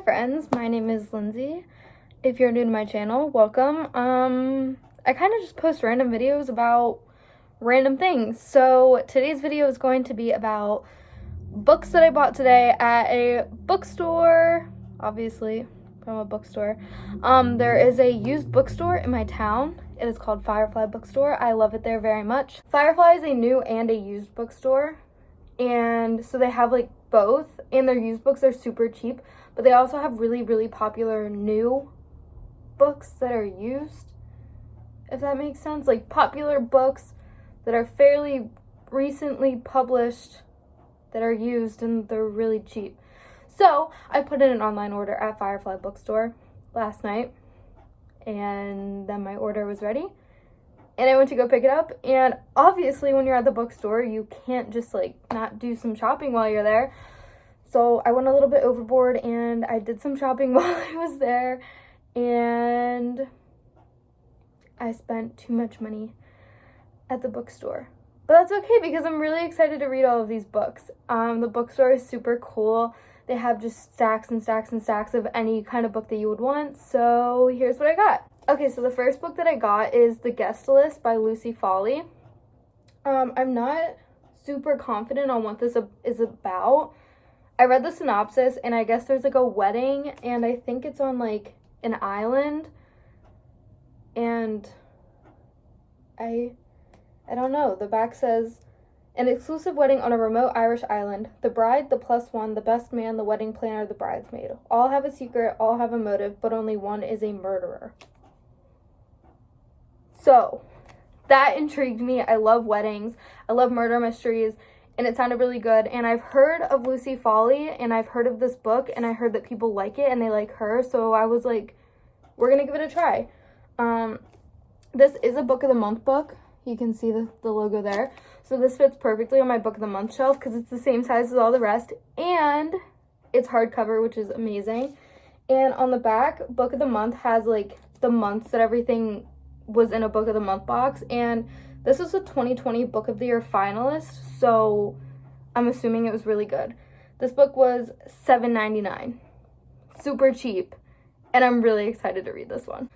friends, my name is Lindsay. If you're new to my channel, welcome. I kind of just post random videos about random things. So today's video is going to be about books that I bought today at a bookstore, obviously from a bookstore. There is a used bookstore in my town. It is called Firefly Bookstore. I love it there very much. Firefly is a new and a used bookstore, and so they have like both, and their used books are super cheap, but they also have really popular new books that are used, if that makes sense. Like popular books that are fairly recently published that are used, and they're really cheap. So I put in an online order at Firefly Bookstore last night, and then my order was ready, and I went to go pick it up. And obviously when you're at the bookstore, you can't just like not do some shopping while you're there. So I went a little bit overboard and I did some shopping while I was there, and I spent too much money at the bookstore. But that's okay because I'm really excited to read all of these books. The bookstore is super cool. They have just stacks and stacks and stacks of any kind of book that you would want. So here's what I got. Okay, so the first book that I got is The Guest List by Lucy Foley. I'm not super confident on what this is about. I read the synopsis, and I guess there's like a wedding, and I think it's on like an island, and I don't know. The back says, an exclusive wedding on a remote Irish island. The bride, the plus one, the best man, the wedding planner, the bridesmaid. All have a secret, all have a motive, but only one is a murderer. So that intrigued me. I love weddings. I love murder mysteries, and it sounded really good. And I've heard of Lucy Foley, and I've heard of this book, and I heard that people like it and they like her. So I was like, we're going to give it a try. This is a book of the month book. You can see the logo there. So this fits perfectly on my book of the month shelf because it's the same size as all the rest, and it's hardcover, which is amazing. And on the back, book of the month has like the months that everything was in a book of the month box, and this was a 2020 book of the year finalist, so I'm assuming it was really good. This book was $7.99, super cheap, and I'm really excited to read this one.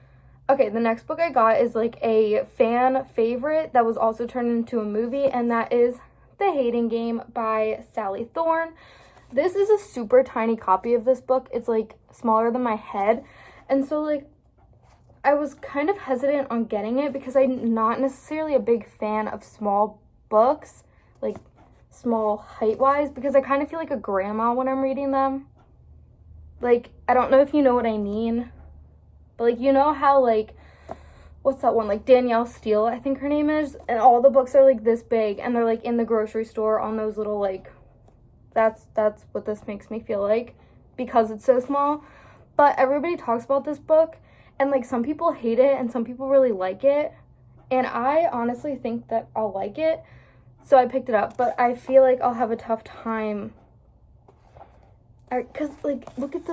Okay, the next book I got is like a fan favorite that was also turned into a movie, and that is The Hating Game by Sally Thorne. This is a super tiny copy of this book. It's like smaller than my head, and so like I was kind of hesitant on getting it because I'm not necessarily a big fan of small books, like small height-wise, because I kind of feel like a grandma when I'm reading them. Like, I don't know if you know what I mean, but like, you know how like, what's that one, like Danielle Steele, I think her name is, and all the books are like this big, and they're like in the grocery store on those little like, that's what this makes me feel like because it's so small. But everybody talks about this book, and like some people hate it and some people really like it, and I honestly think that I'll like it, so I picked it up. But I feel like I'll have a tough time because like, look at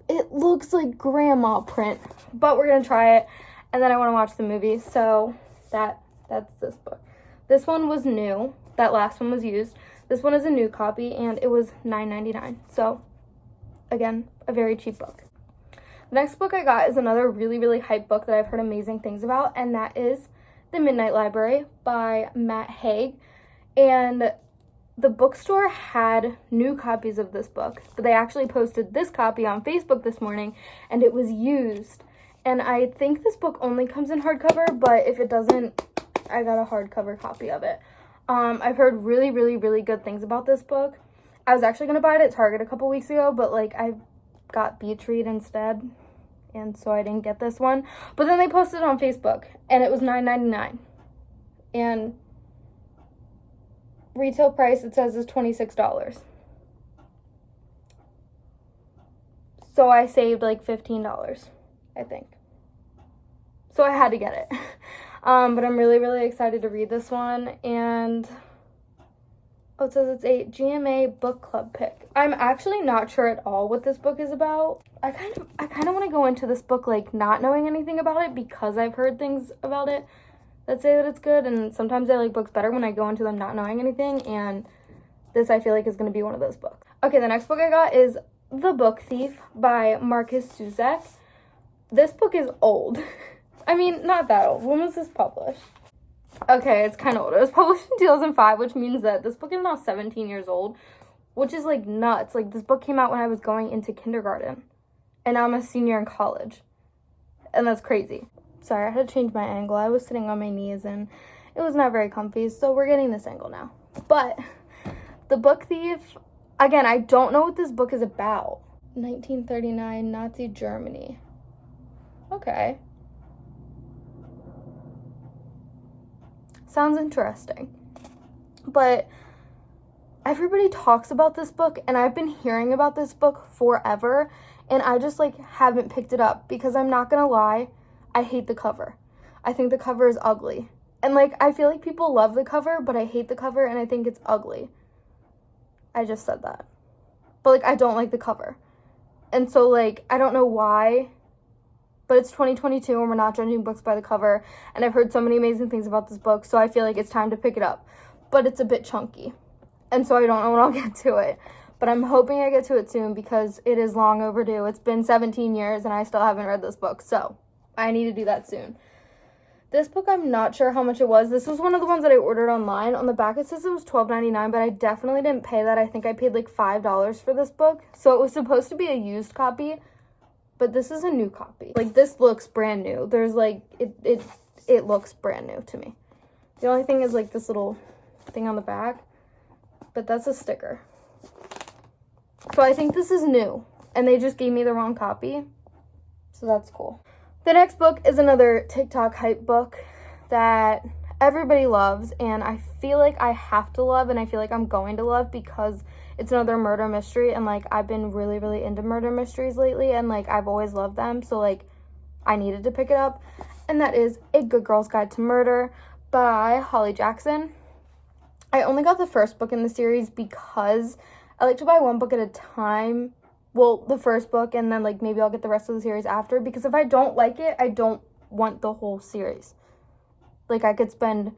it looks like grandma print, but we're gonna try it, and then I want to watch the movie. So that's this book. This one was new. That last one was used. This one is a new copy, and it was $9.99. So again, a very cheap book. The next book I got is another really hype book that I've heard amazing things about, and that is The Midnight Library by Matt Haig. And the bookstore had new copies of this book, but they actually posted this copy on Facebook this morning, and it was used. And I think this book only comes in hardcover, but if it doesn't, I got a hardcover copy of it. I've heard really good things about this book. I was actually going to buy it at Target a couple weeks ago, but like I got Beach Read instead, and so I didn't get this one. But then they posted it on Facebook, and it was $9.99, and retail price, it says, is $26. So I saved like $15, I think. So I had to get it. But I'm really excited to read this one. And it says it's a GMA book club pick. I'm actually not sure at all what this book is about. I kind of want to go into this book like not knowing anything about it because I've heard things about it that say that it's good, and sometimes I like books better when I go into them not knowing anything, and this I feel like is going to be one of those books. Okay, the next book I got is The Book Thief by Marcus Zuzek. This book is old. I mean, not that old. When was this published? Okay, it's kind of old. It was published in 2005, which means that this book is now 17 years old, which is, like, nuts. Like, this book came out when I was going into kindergarten, and now I'm a senior in college, and that's crazy. Sorry, I had to change my angle. I was sitting on my knees, and it was not very comfy, so we're getting this angle now. But The Book Thief, again, I don't know what this book is about. 1939, Nazi Germany. Okay. Sounds interesting. But everybody talks about this book, and I've been hearing about this book forever, and I just, like, haven't picked it up because I'm not gonna lie, I hate the cover. I think the cover is ugly. And, like, I feel like people love the cover, but I hate the cover, and I think it's ugly. I just said that. But, like, I don't like the cover. And so, like, I don't know why, but it's 2022 and we're not judging books by the cover. And I've heard so many amazing things about this book, so I feel like it's time to pick it up. But it's a bit chunky. And so I don't know when I'll get to it. But I'm hoping I get to it soon because it is long overdue. It's been 17 years and I still haven't read this book. So I need to do that soon. This book, I'm not sure how much it was. This was one of the ones that I ordered online. On the back, it says it was $12.99, but I definitely didn't pay that. I think I paid like $5 for this book. So it was supposed to be a used copy, but this is a new copy. Like, this looks brand new. There's like, it looks brand new to me. The only thing is like this little thing on the back, but that's a sticker. So I think this is new, and they just gave me the wrong copy. So that's cool. The next book is another TikTok hype book that everybody loves, and I feel like I have to love, and I feel like I'm going to love because it's another murder mystery, and, like, I've been really, really into murder mysteries lately, and, like, I've always loved them, so, like, I needed to pick it up, and that is A Good Girl's Guide to Murder by Holly Jackson. I only got the first book in the series because I like to buy one book at a time. Well, the first book, and then, like, maybe I'll get the rest of the series after, because if I don't like it, I don't want the whole series. Like, I could spend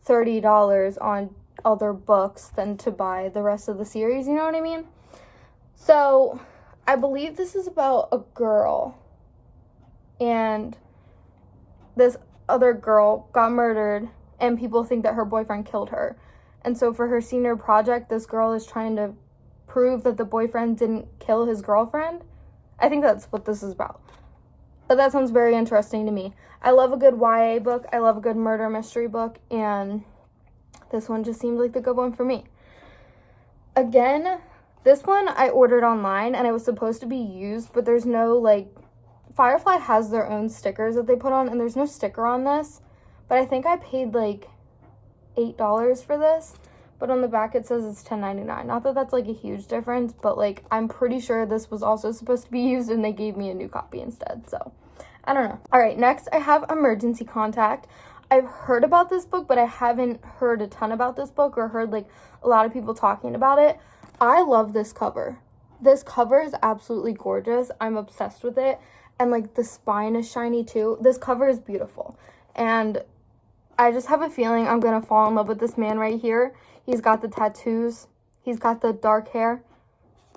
$30 on other books than to buy the rest of the series, you know what I mean? So, I believe this is about a girl, and this other girl got murdered, and people think that her boyfriend killed her. And so for her senior project, this girl is trying to prove that the boyfriend didn't kill his girlfriend. I think that's what this is about. But that sounds very interesting to me. I love a good YA book. I love a good murder mystery book. And this one just seemed like the good one for me. Again, this one I ordered online and it was supposed to be used, but there's no, like, Firefly has their own stickers that they put on, and there's no sticker on this. But I think I paid like $8 for this. But on the back it says it's $10.99. Not that that's like a huge difference, but like I'm pretty sure this was also supposed to be used and they gave me a new copy instead. So I don't know. All right, next I have Emergency Contact. I've heard about this book, but I haven't heard a ton about this book or heard like a lot of people talking about it. I love this cover. This cover is absolutely gorgeous. I'm obsessed with it. And like the spine is shiny too. This cover is beautiful. And I just have a feeling I'm going to fall in love with this man right here. He's got the tattoos. He's got the dark hair.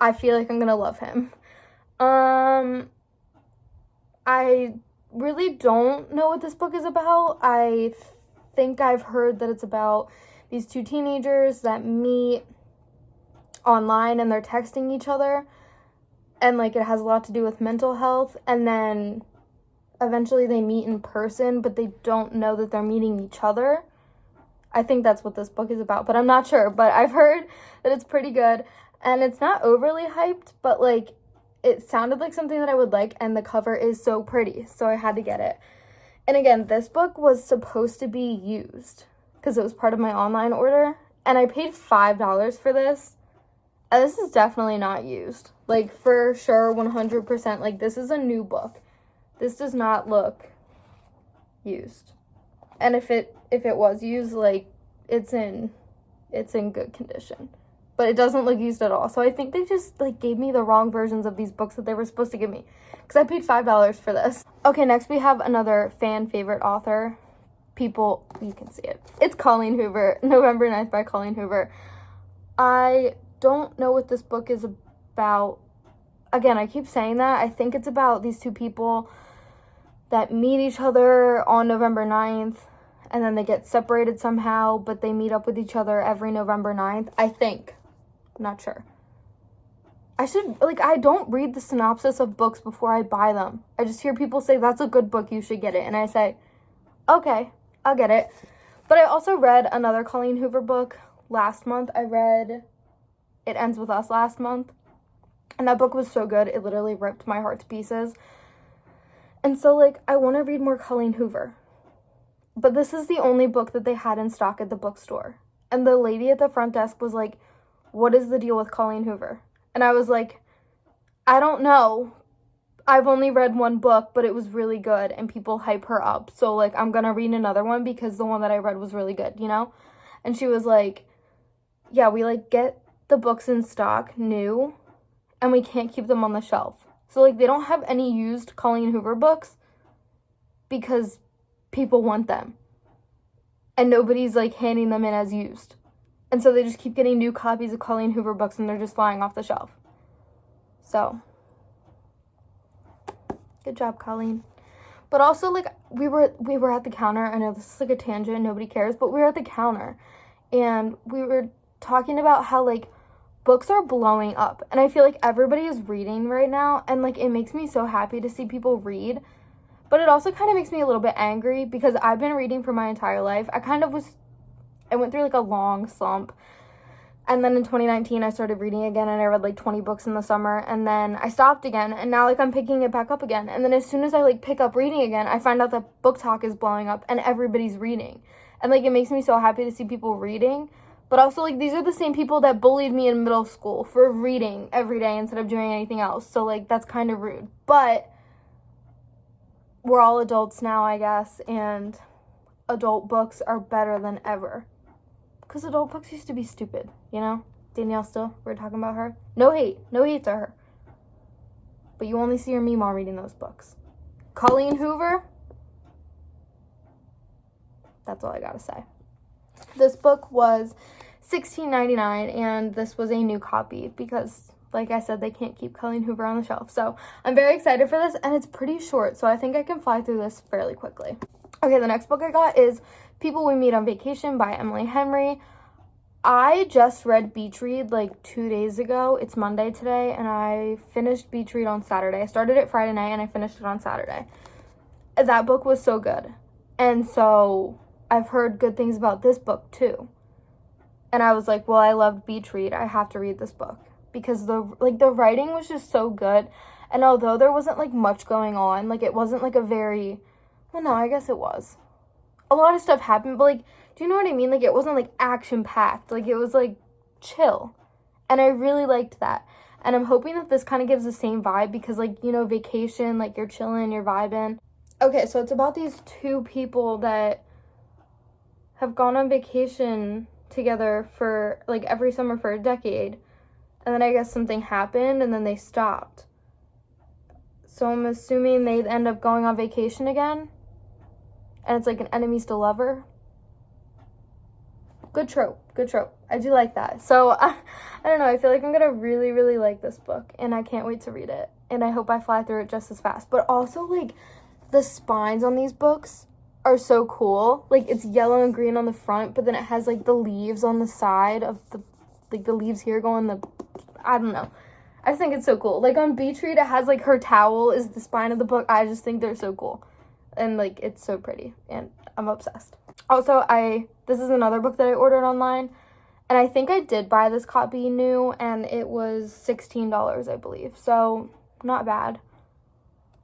I feel like I'm going to love him. I really don't know what this book is about. I think I've heard that it's about these two teenagers that meet online and they're texting each other. And, like, it has a lot to do with mental health. And then eventually they meet in person, but they don't know that they're meeting each other. I think that's what this book is about, but I'm not sure. But I've heard that it's pretty good, and it's not overly hyped, but, like, it sounded like something that I would like, and the cover is so pretty, so I had to get it. And again, this book was supposed to be used because it was part of my online order, and I paid $5 for this, and this is definitely not used. Like, for sure, 100%, like, this is a new book. This does not look used. And if it was used, like, it's in good condition. But it doesn't look used at all. So I think they just, like, gave me the wrong versions of these books that they were supposed to give me. Because I paid $5 for this. Okay, next we have another fan favorite author. You can see it. It's Colleen Hoover. November 9th by Colleen Hoover. I don't know what this book is about, again, I keep saying that, I think it's about these two people that meet each other on November 9th, and then they get separated somehow, but they meet up with each other every November 9th, I think. I'm not sure. I don't read the synopsis of books before I buy them. I just hear people say, that's a good book, you should get it. And I say, okay, I'll get it. But I also read another Colleen Hoover book last month. I read It Ends With Us last month. And that book was so good, it literally ripped my heart to pieces. And so, like, I want to read more Colleen Hoover. But this is the only book that they had in stock at the bookstore. And the lady at the front desk was like, what is the deal with Colleen Hoover? And I was like, I don't know. I've only read one book, but it was really good, and people hype her up. So, like, I'm going to read another one because the one that I read was really good, you know? And she was like, yeah, we, like, get the books in stock new, and we can't keep them on the shelf. So, like, they don't have any used Colleen Hoover books because people want them. And nobody's, like, handing them in as used. And so they just keep getting new copies of Colleen Hoover books, and they're just flying off the shelf. So, good job, Colleen. But also, like, we were at the counter. I know this is, like, a tangent. Nobody cares. But we were at the counter. And we were talking about how, like, books are blowing up. And I feel like everybody is reading right now. And, like, it makes me so happy to see people read. But it also kind of makes me a little bit angry because I've been reading for my entire life. I went through, like, a long slump. And then in 2019, I started reading again, and I read, like, 20 books in the summer. And then I stopped again, and now, like, I'm picking it back up again. And then as soon as I, like, pick up reading again, I find out that Book Talk is blowing up, and everybody's reading. And, like, it makes me so happy to see people reading. But also, like, these are the same people that bullied me in middle school for reading every day instead of doing anything else. So, like, that's kind of rude. But we're all adults now, I guess, and adult books are better than ever. Because adult books used to be stupid, you know? Danielle still, we're talking about her. No hate to her. But you only see her meme while reading those books. Colleen Hoover, that's all I gotta say. This book was $16.99, and this was a new copy because, like I said, they can't keep Colleen Hoover on the shelf. So I'm very excited for this, and it's pretty short, so I think I can fly through this fairly quickly. Okay, the next book I got is People We Meet on Vacation by Emily Henry. I just read Beach Read like 2 days ago. It's Monday today, and I finished Beach Read on Saturday. I started it Friday night, and I finished it on Saturday. That book was so good. And so I've heard good things about this book too. And I was like, well, I loved Beach Read. I have to read this book. Because the writing was just so good. And although there wasn't like much going on, like it wasn't like a very, well, no, I guess it was. A lot of stuff happened, but, like, do you know what I mean? Like, it wasn't, like, action-packed. Like, it was, like, chill. And I really liked that. And I'm hoping that this kind of gives the same vibe because, like, you know, vacation, like, you're chilling, you're vibing. Okay, so it's about these two people that have gone on vacation together for, like, every summer for a decade. And then I guess something happened, and then they stopped. So I'm assuming they'd end up going on vacation again. And it's like an enemies to lover. Good trope. I do like that. So, I don't know. I feel like I'm going to really, really like this book. And I can't wait to read it. And I hope I fly through it just as fast. But also, like, the spines on these books are so cool. Like, it's yellow and green on the front. But then it has, like, the leaves on the side of the, like, the leaves here going I don't know. I just think it's so cool. Like, on Beach Read, it has, like, her towel is the spine of the book. I just think they're so cool. And, like, it's so pretty. And I'm obsessed. Also, this is another book that I ordered online. And I think I did buy this copy new. And it was $16, I believe. So, not bad.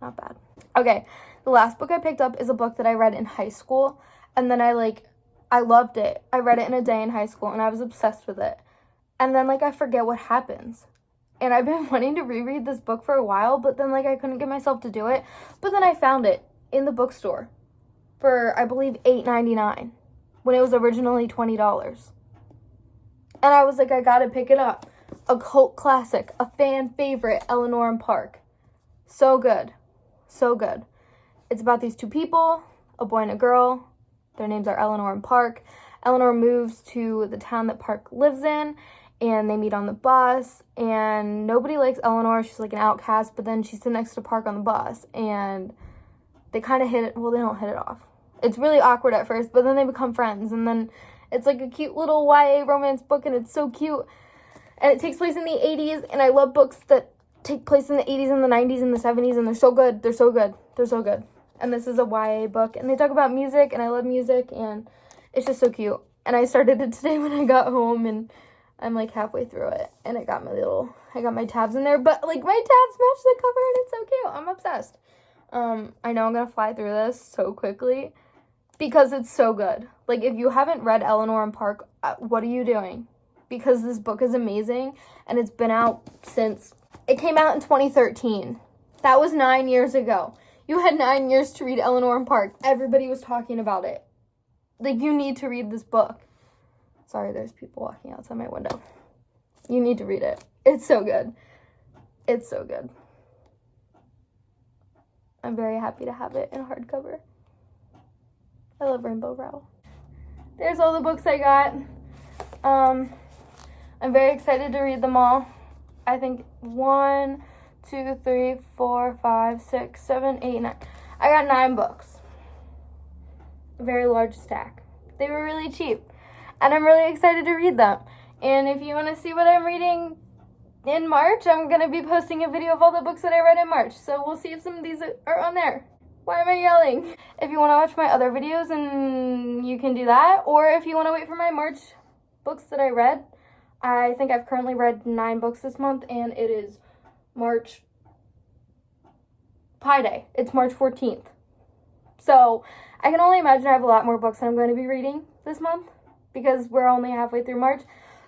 Not bad. Okay, the last book I picked up is a book that I read in high school. And then I loved it. I read it in a day in high school. And I was obsessed with it. And then, like, I forget what happens. And I've been wanting to reread this book for a while. But then, like, I couldn't get myself to do it. But then I found it in the bookstore for, I believe, $8.99 when it was originally $20. And I was like, I gotta pick it up. A cult classic, a fan favorite, Eleanor and Park. So good. So good. It's about these two people, a boy and a girl. Their names are Eleanor and Park. Eleanor moves to the town that Park lives in, and they meet on the bus, and nobody likes Eleanor. She's like an outcast, but then she's sitting next to Park on the bus, and they kind of hit it. Well, they don't hit it off. It's really awkward at first, but then they become friends, and then it's like a cute little YA romance book, and it's so cute, and it takes place in the 80s, and I love books that take place in the 80s and the 90s and the 70s, and they're so good. They're so good. They're so good. And this is a YA book, and they talk about music, and I love music, and it's just so cute. And I started it today when I got home, and I'm like halfway through it, and I got my tabs in there, but like my tabs match the cover, and it's so cute. I'm obsessed. I know I'm gonna fly through this so quickly because it's so good. Like, if you haven't read Eleanor and Park, what are you doing? Because this book is amazing, and it's been out since it came out in 2013. That was 9 years ago. You had 9 years to read Eleanor and Park. Everybody was talking about it. Like, you need to read this book. Sorry, there's people walking outside my window. You need to read it. It's so good. It's so good. I'm very happy to have it in hardcover. I love Rainbow Rowell. There's all the books I got. I'm very excited to read them all. I think 1, 2, 3, 4, 5, 6, 7, 8, 9. I got 9 books. A very large stack. They were really cheap, and I'm really excited to read them. And if you want to see what I'm reading in March, I'm going to be posting a video of all the books that I read in March. So we'll see if some of these are on there. Why am I yelling? If you want to watch my other videos, and you can do that. Or if you want to wait for my March books that I read, I think I've currently read 9 books this month, and it is March Pi Day. It's March 14th. So I can only imagine I have a lot more books that I'm going to be reading this month because we're only halfway through March.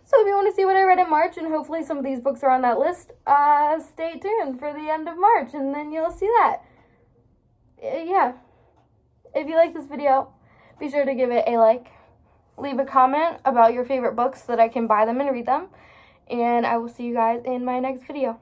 So if you want to see what I read in March, and hopefully some of these books are on that list, stay tuned for the end of March, and then you'll see that. Yeah. If you like this video, be sure to give it a like. Leave a comment about your favorite books so that I can buy them and read them. And I will see you guys in my next video.